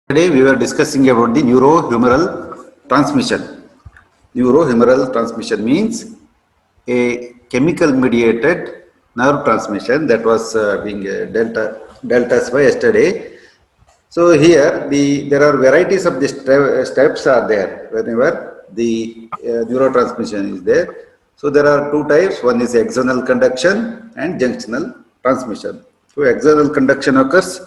Today we were discussing about the neurohumoral transmission. Neurohumoral transmission means a chemical mediated nerve transmission that was being dealt us by yesterday. So here there are varieties of the steps are there whenever the neurotransmission is there. So there are two types. One is axonal conduction and junctional transmission. So axonal conduction occurs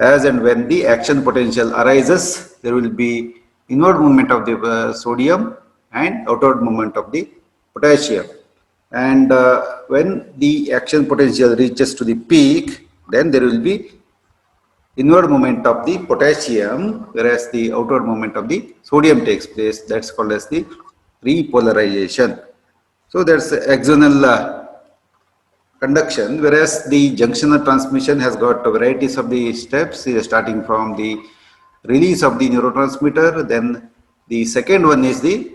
as and when the action potential arises. There will be inward movement of the sodium and outward movement of the potassium. And when the action potential reaches to the peak, then there will be inward movement of the potassium, whereas the outward movement of the sodium takes place. That's called as the repolarization. So that's axonal conduction, whereas the junctional transmission has got varieties of the steps, starting from the release of the neurotransmitter. Then the second one is the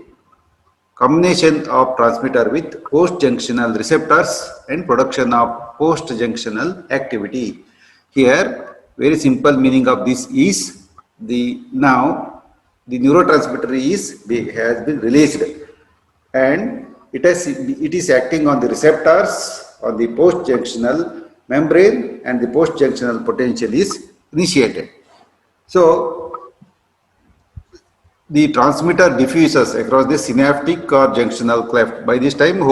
combination of transmitter with post-junctional receptors and production of post-junctional activity. Here, very simple meaning of this is now the neurotransmitter has been released, and it is acting on the receptors on the post-junctional membrane, and the post-junctional potential is initiated. So the transmitter diffuses across the synaptic or junctional cleft. By this time,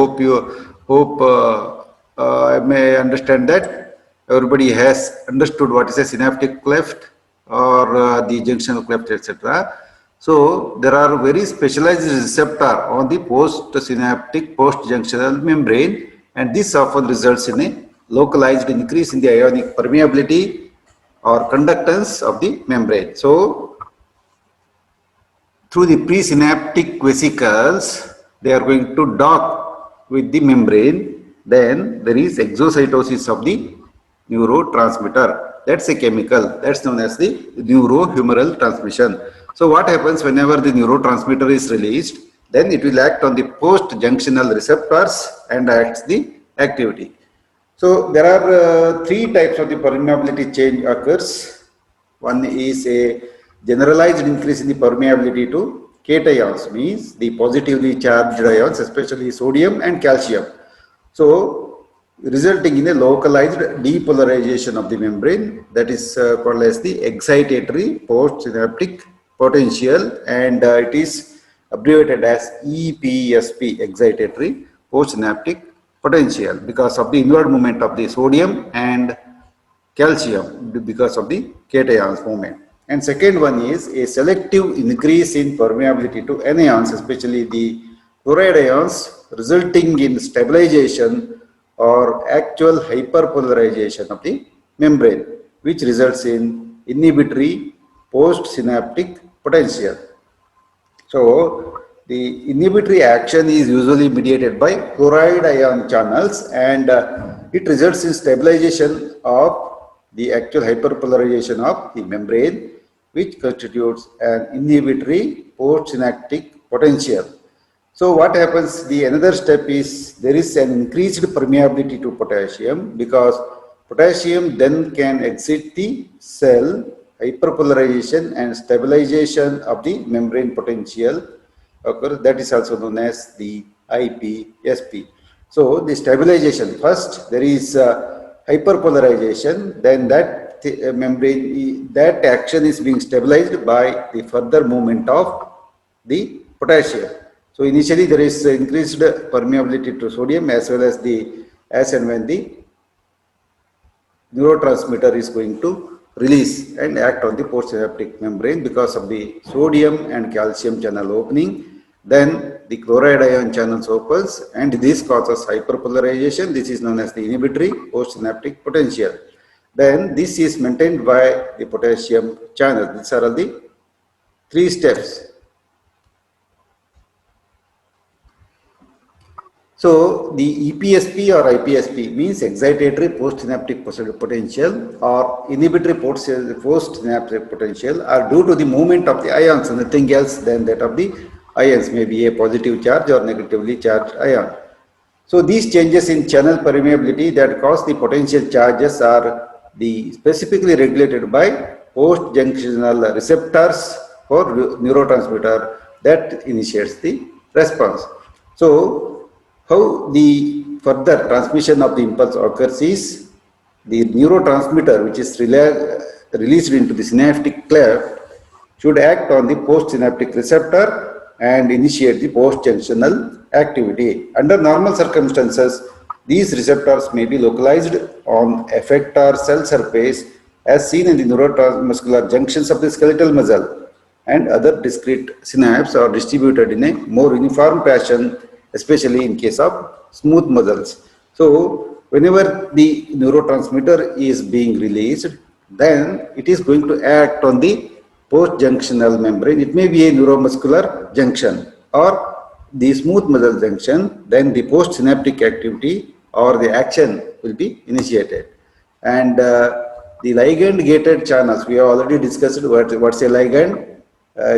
I may understand that everybody has understood what is a synaptic cleft or the junctional cleft, etc. So there are very specialized receptor on the post-synaptic, post-junctional membrane, and this often results in a localized increase in the ionic permeability or conductance of the membrane. So through the presynaptic vesicles, they are going to dock with the membrane. Then there is exocytosis of the neurotransmitter. That's a chemical. That's known as the neurohumoral transmission. So what happens whenever the neurotransmitter is released? Then it will act on the post-junctional receptors and acts the activity. So there are three types of the permeability change occurs. One is a generalized increase in the permeability to cations, means the positively charged ions, especially sodium and calcium. So resulting in a localized depolarization of the membrane, that is called as the excitatory postsynaptic potential, and it is abbreviated as EPSP, excitatory postsynaptic potential, because of the inward movement of the sodium and calcium because of the cations movement. And second one is a selective increase in permeability to anions, especially the chloride ions, resulting in stabilization or actual hyperpolarization of the membrane, which results in inhibitory postsynaptic potential. So the inhibitory action is usually mediated by chloride ion channels, and it results in stabilization of the actual hyperpolarization of the membrane, which constitutes an inhibitory postsynaptic potential. So what happens, the another step is there is an increased permeability to potassium, because potassium then can exit the cell. Hyperpolarization and stabilization of the membrane potential occurs. That is also known as the IPSP. So the stabilization, first there is hyperpolarization, then that membrane, that action is being stabilized by the further movement of the potassium. So initially there is increased permeability to sodium as well as and when the neurotransmitter is going to release and act on the postsynaptic membrane because of the sodium and calcium channel opening. Then the chloride ion channels opens, and this causes hyperpolarization. This is known as the inhibitory postsynaptic potential. Then this is maintained by the potassium channel. These are all the three steps. So the EPSP or IPSP means excitatory postsynaptic potential or inhibitory postsynaptic potential are due to the movement of the ions, nothing else than that of the ions, may be a positive charge or negatively charged ion. So these changes in channel permeability that cause the potential charges are specifically regulated by post-junctional receptors for neurotransmitter that initiates the response. So, how the further transmission of the impulse occurs is the neurotransmitter which is released into the synaptic cleft should act on the postsynaptic receptor and initiate the post-junctional activity. Under normal circumstances, these receptors may be localized on effector cell surface as seen in the neuromuscular junctions of the skeletal muscle, and other discrete synapses are distributed in a more uniform fashion, especially in case of smooth muscles. So, whenever the neurotransmitter is being released, then it is going to act on the post-junctional membrane. It may be a neuromuscular junction or the smooth muscle junction. Then the postsynaptic activity or the action will be initiated. And the ligand gated channels, we have already discussed what's a ligand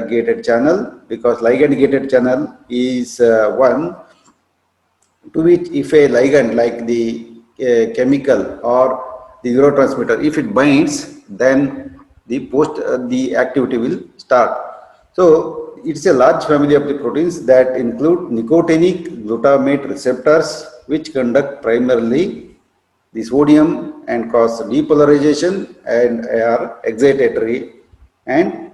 gated channel, because ligand gated channel is one to which if a ligand like the chemical or the neurotransmitter, if it binds, then the activity will start. So it's a large family of the proteins that include nicotinic glutamate receptors, which conduct primarily the sodium and cause depolarization and are excitatory, and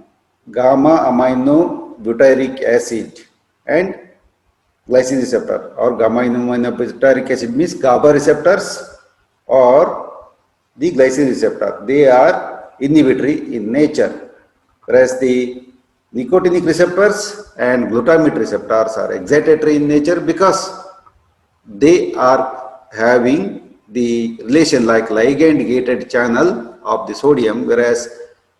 gamma amino butyric acid and glycine receptor or gamma aminobutyric acid means GABA receptors or the glycine receptor. They are inhibitory in nature, whereas the nicotinic receptors and glutamate receptors are excitatory in nature because they are having the relation like ligand gated channel of the sodium, whereas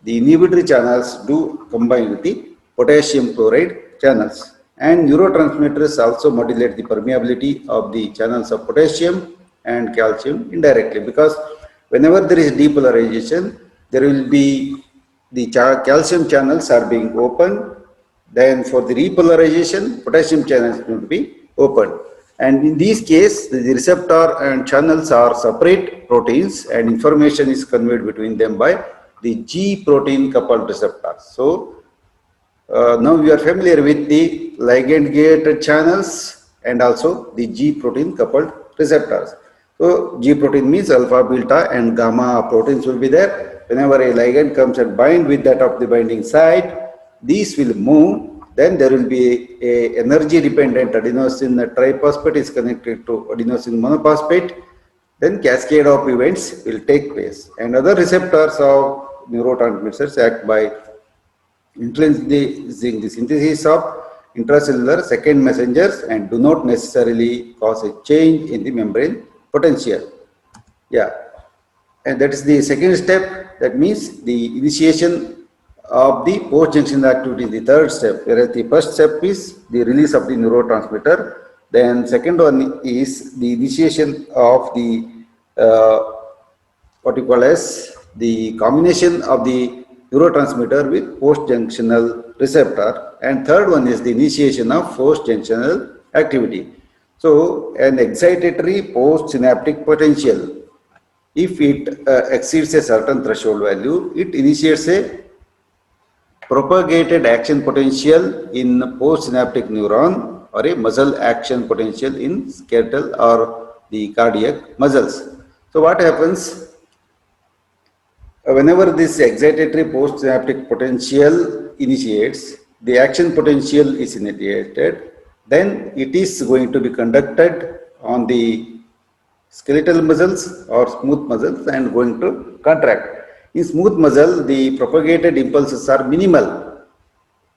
the inhibitory channels do combine with the potassium chloride channels. And neurotransmitters also modulate the permeability of the channels of potassium and calcium indirectly, because whenever there is depolarization, there will be the calcium channels are being opened. Then for the repolarization, potassium channels will be opened. And in this case, the receptor and channels are separate proteins and information is conveyed between them by the G protein coupled receptors. So now we are familiar with the ligand gated channels and also the G protein coupled receptors. So G protein means alpha, beta and gamma proteins will be there. Whenever a ligand comes and bind with that of the binding site, these will move. Then there will be a energy dependent adenosine triphosphate is connected to adenosine monophosphate. Then cascade of events will take place, and other receptors of neurotransmitters act by influencing the synthesis of intracellular second messengers and do not necessarily cause a change in the membrane potential. Yeah, and that is the second step. That means the initiation of the post-junction activity is the third step, whereas the first step is the release of the neurotransmitter. Then second one is the initiation of the what you call as the combination of the neurotransmitter with post-junctional receptor, and third one is the initiation of post-junctional activity. So an excitatory post-synaptic potential, if it exceeds a certain threshold value, it initiates a propagated action potential in postsynaptic neuron or a muscle action potential in skeletal or the cardiac muscles. So what happens whenever this excitatory postsynaptic potential initiates, the action potential is initiated, then it is going to be conducted on the skeletal muscles or smooth muscles and going to contract. In smooth muscle, the propagated impulses are minimal,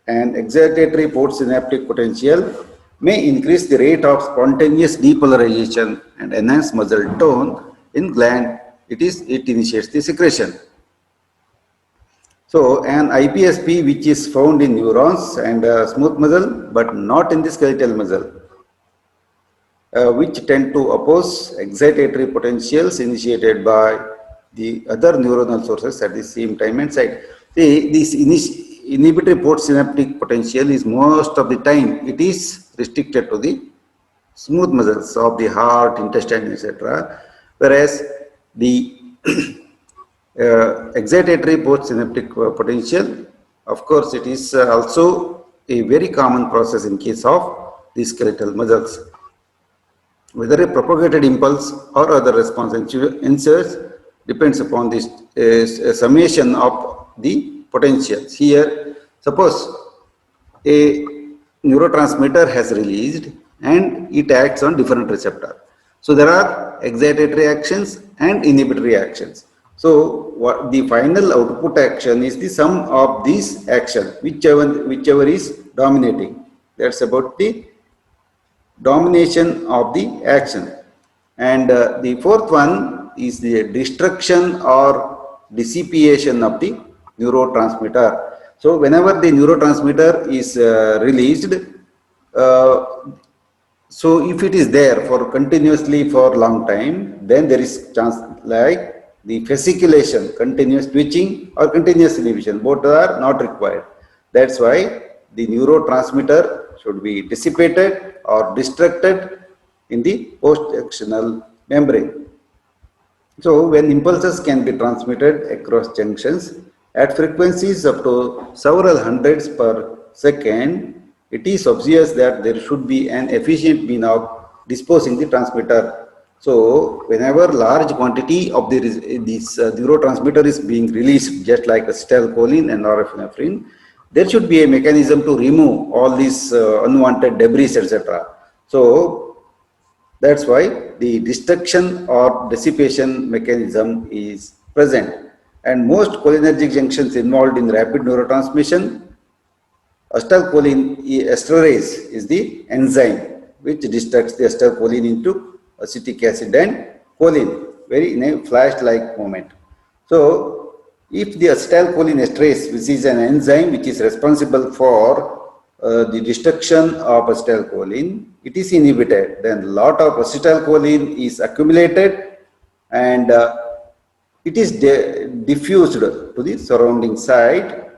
and excitatory postsynaptic potential may increase the rate of spontaneous depolarization and enhance muscle tone. In gland, it initiates the secretion. So an IPSP which is found in neurons and smooth muscle but not in the skeletal muscle, which tend to oppose excitatory potentials initiated by the other neuronal sources at the same time and site. See, this inhibitory postsynaptic potential is most of the time it is restricted to the smooth muscles of the heart, intestine, etc. Whereas the excitatory postsynaptic potential. Of course, it is also a very common process in case of the skeletal muscles. Whether a propagated impulse or other response ensures depends upon this summation of the potentials. Here, suppose a neurotransmitter has released and it acts on different receptor. So there are excitatory actions and inhibitory actions. So what the final output action is the sum of these actions, whichever is dominating. That's about the domination of the action. And the fourth one is the destruction or dissipation of the neurotransmitter. So whenever the neurotransmitter is released, uh, so if it is there for continuously for long time, then there is chance like the fasciculation, continuous twitching or continuous inhibition, both are not required. That's why the neurotransmitter should be dissipated or destructed in the post-junctional membrane. So when impulses can be transmitted across junctions at frequencies up to several hundreds per second, it is obvious that there should be an efficient means of disposing the transmitter. So whenever large quantity of this neurotransmitter is being released, just like acetylcholine and norepinephrine, there should be a mechanism to remove all these unwanted debris, etc. So that's why the destruction or dissipation mechanism is present. And most cholinergic junctions involved in rapid neurotransmission, acetylcholine esterase is the enzyme which destructs the acetylcholine into acetic acid and choline, very in a flash-like moment. So, if the acetylcholine esterase, which is an enzyme which is responsible for the destruction of acetylcholine, it is inhibited, then a lot of acetylcholine is accumulated and it is diffused to the surrounding site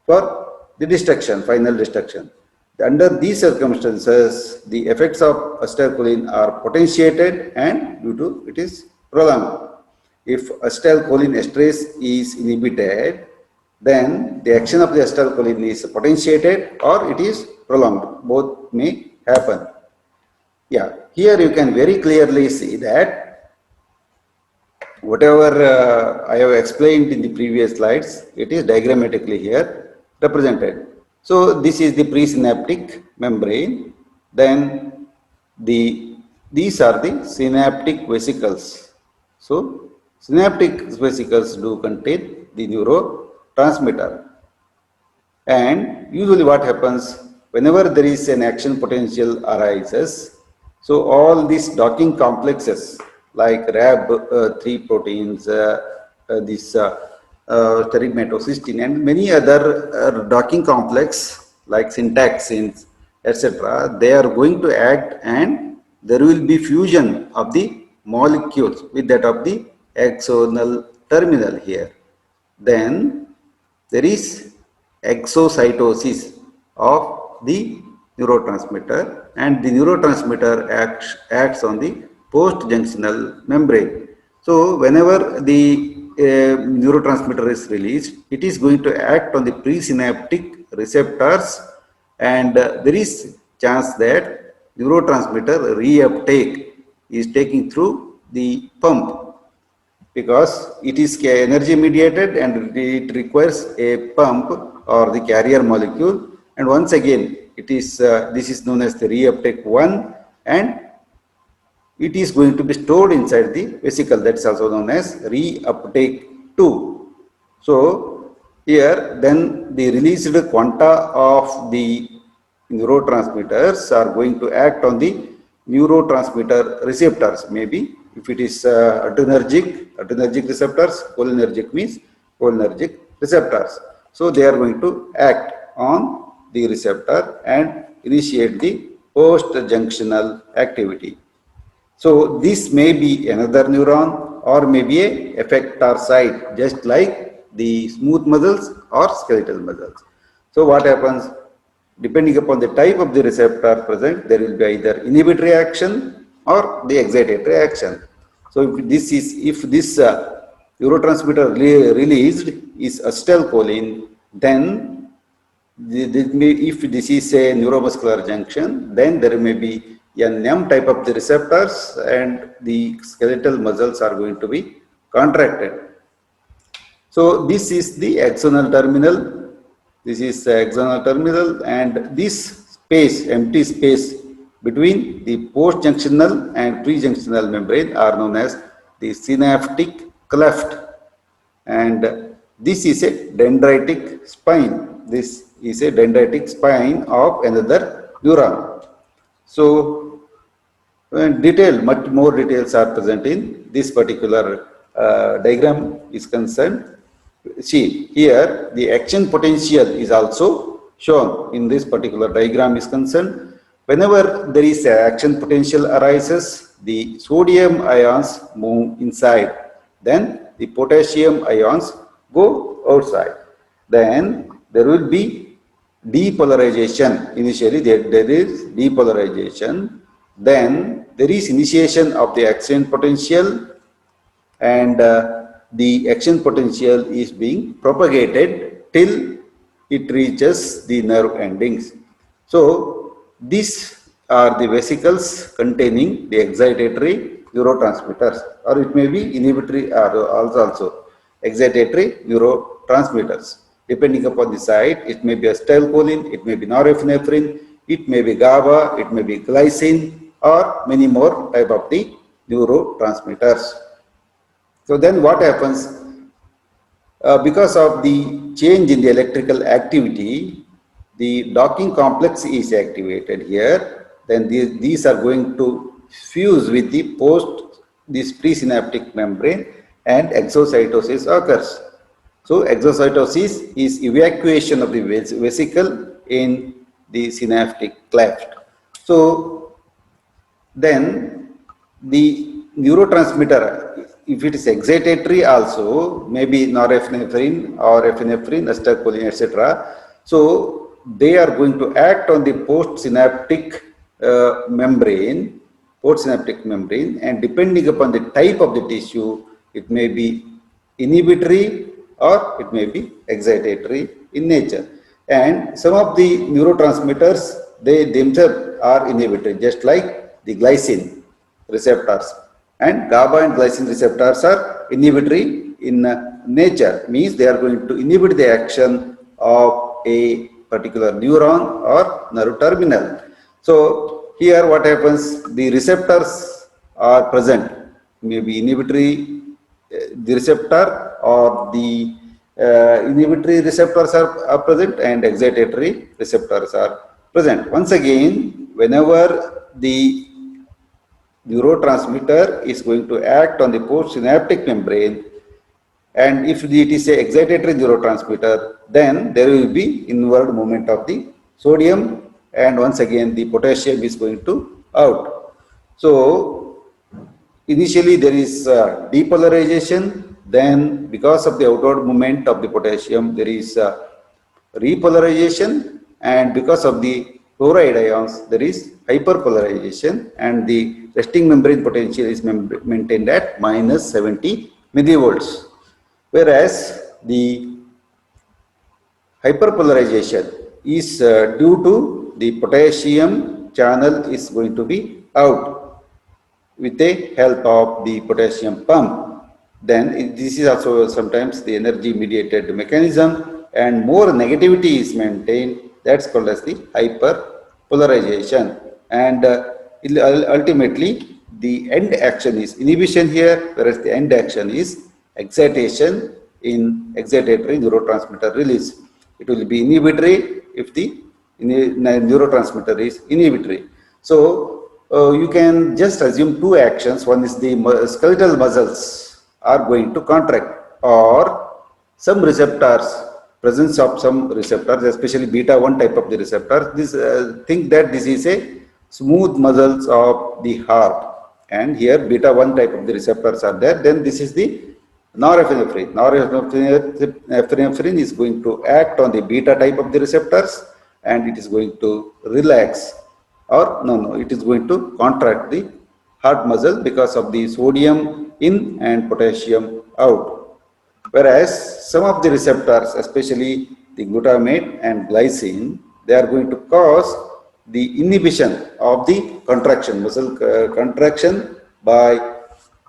for the destruction, final destruction. Under these circumstances, the effects of acetylcholine are potentiated and due to it is prolonged. If acetylcholine esterase is inhibited, then the action of the acetylcholine is potentiated or it is prolonged. Both may happen. Yeah, here you can very clearly see that whatever I have explained in the previous slides, it is diagrammatically here represented. So this is the presynaptic membrane. Then these are the synaptic vesicles. So synaptic vesicles do contain the neurotransmitter. And usually what happens whenever there is an action potential arises, so all these docking complexes like RAB3 proteins, sterimetocystine and many other docking complex like syntaxins, etc., they are going to act and there will be fusion of the molecules with that of the axonal terminal here. Then there is exocytosis of the neurotransmitter and the neurotransmitter acts on the post-junctional membrane. So whenever the neurotransmitter is released, it is going to act on the presynaptic receptors and there is chance that neurotransmitter reuptake is taking through the pump because it is energy mediated and it requires a pump or the carrier molecule, and once again it is this is known as the reuptake 1 and it is going to be stored inside the vesicle, that's also known as reuptake 2. So here then the released quanta of the neurotransmitters are going to act on the neurotransmitter receptors, maybe if it is adrenergic receptors, cholinergic means cholinergic receptors. So they are going to act on the receptor and initiate the post-junctional activity. So this may be another neuron or maybe a effector site, just like the smooth muscles or skeletal muscles. So what happens? Depending upon the type of the receptor present, there will be either inhibitory action or the excitatory action. So if this neurotransmitter released is acetylcholine, then if this is a neuromuscular junction, then there may be a NEM type of the receptors and the skeletal muscles are going to be contracted. So this is the axonal terminal. This is the axonal terminal, and this space, empty space between the post-junctional and pre-junctional membrane are known as the synaptic cleft. And this is a dendritic spine. This is a dendritic spine of another neuron. So much more details are present in this particular diagram is concerned. See, here the action potential is also shown in this particular diagram is concerned. Whenever there is an action potential arises, the sodium ions move inside, then the potassium ions go outside. Then there will be depolarization. Initially there is depolarization, then there is initiation of the action potential, and the action potential is being propagated till it reaches the nerve endings. So these are the vesicles containing the excitatory neurotransmitters, or it may be inhibitory or also excitatory neurotransmitters. Depending upon the site, it may be acetylcholine, it may be norepinephrine, it may be GABA, it may be glycine, or many more type of the neurotransmitters. So then what happens? Because of the change in the electrical activity, the docking complex is activated here. Then these are going to fuse with the this presynaptic membrane, and exocytosis occurs. So exocytosis is evacuation of the vesicle in the synaptic cleft. So then the neurotransmitter, if it is excitatory also, maybe norepinephrine or epinephrine, acetylcholine, etc. So they are going to act on the postsynaptic membrane, and depending upon the type of the tissue, it may be inhibitory or it may be excitatory in nature. And some of the neurotransmitters, they themselves are inhibitory, just like the glycine receptors. And GABA and glycine receptors are inhibitory in nature, means they are going to inhibit the action of a particular neuron or nerve terminal. So here what happens, the receptors are present, maybe inhibitory the receptor or the inhibitory receptors are present, and excitatory receptors are present. Once again, whenever the neurotransmitter is going to act on the postsynaptic membrane, and if it is a excitatory neurotransmitter, then there will be inward movement of the sodium, and once again the potassium is going to out. So initially there is depolarization, then because of the outward movement of the potassium there is repolarization, and because of the chloride ions there is hyperpolarization, and the resting membrane potential is maintained at -70 millivolts. Whereas the hyperpolarization is due to the potassium channel is going to be out with the help of the potassium pump. Then this is also sometimes the energy mediated mechanism, and more negativity is maintained. That's called as the hyperpolarization. And ultimately the end action is inhibition here, whereas the end action is excitation in excitatory neurotransmitter release. It will be inhibitory if the neurotransmitter is inhibitory. So you can just assume two actions. One is the skeletal muscles are going to contract, or some receptors, presence of some receptors, especially beta 1 type of the receptor. This think that this is a smooth muscles of the heart, and here beta 1 type of the receptors are there. Then this is the norepinephrine. Norepinephrine is going to act on the beta type of the receptors, and it is going to relax, or it is going to contract the heart muscle because of the sodium in and potassium out. Whereas some of the receptors, especially the glutamate and glycine, they are going to cause the inhibition of the contraction, muscle contraction by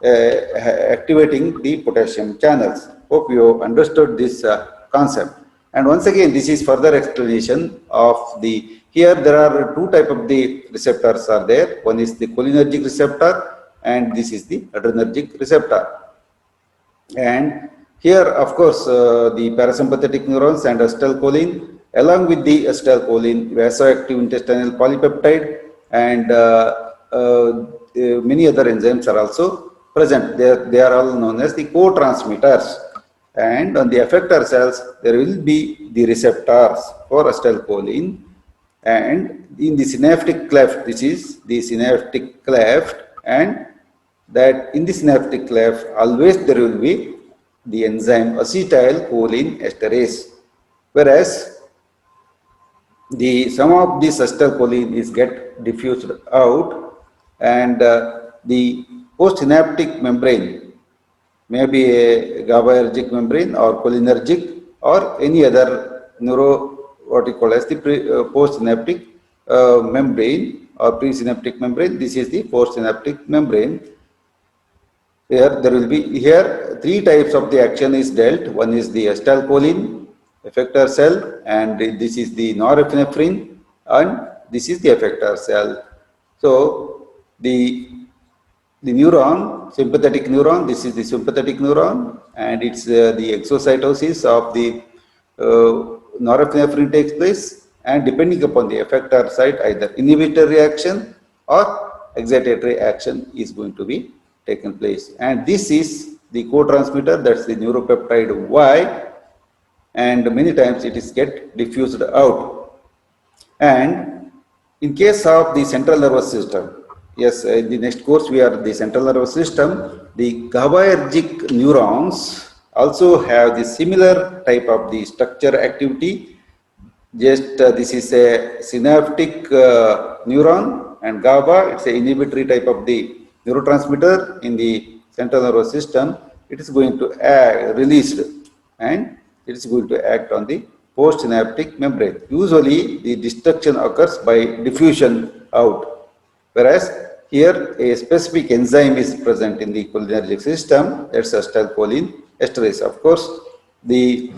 activating the potassium channels. Hope you understood this concept. And once again, this is further explanation of the, here there are two type of the receptors are there. One is the cholinergic receptor and this is the adrenergic receptor. And here, of course, the parasympathetic neurons and acetylcholine, along with the acetylcholine, vasoactive intestinal polypeptide, and many other enzymes are also present. They are all known as the co-transmitters. And on the effector cells, there will be the receptors for acetylcholine. And in the synaptic cleft, this is the synaptic cleft, and that in the synaptic cleft always there will be the enzyme acetylcholine esterase, whereas the some of this acetylcholine is get diffused out, and the postsynaptic membrane may be a GABAergic membrane or cholinergic or any other what we call as the postsynaptic membrane or presynaptic membrane. This is the postsynaptic membrane. Here there will be, here three types of the action is dealt. One is the acetylcholine effector cell, and this is the norepinephrine, and this is the effector cell. So the neuron, sympathetic neuron, this is the sympathetic neuron, and it's the exocytosis of the norepinephrine takes place, and depending upon the effector site, either inhibitory action or excitatory action is going to be taken place. And this is the co-transmitter, that's the neuropeptide Y, and many times it is get diffused out. And in case of the central nervous system, yes, in the next course we are the central nervous system, the GABAergic neurons also have the similar type of the structure activity. Just this is a synaptic neuron, and GABA, it's a inhibitory type of the neurotransmitter in the central nervous system. It is going to act released, and it is going to act on the postsynaptic membrane. Usually the destruction occurs by diffusion out, whereas here a specific enzyme is present in the cholinergic system, that's acetylcholine esterase. Of course, in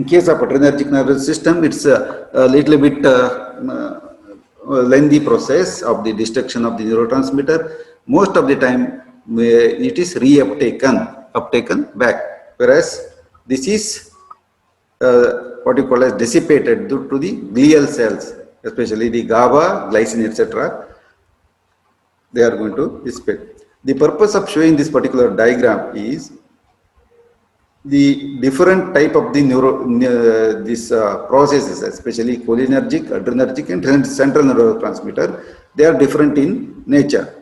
case of adrenergic nervous system, it's a little bit lengthy process of the destruction of the neurotransmitter. Most of the time it is uptaken back, whereas this is what you call as dissipated due to the glial cells, especially the GABA, glycine, etc. They are going to dissipate. The purpose of showing this particular diagram is the different type of the processes, especially cholinergic, adrenergic, and central neurotransmitter. They are different in nature.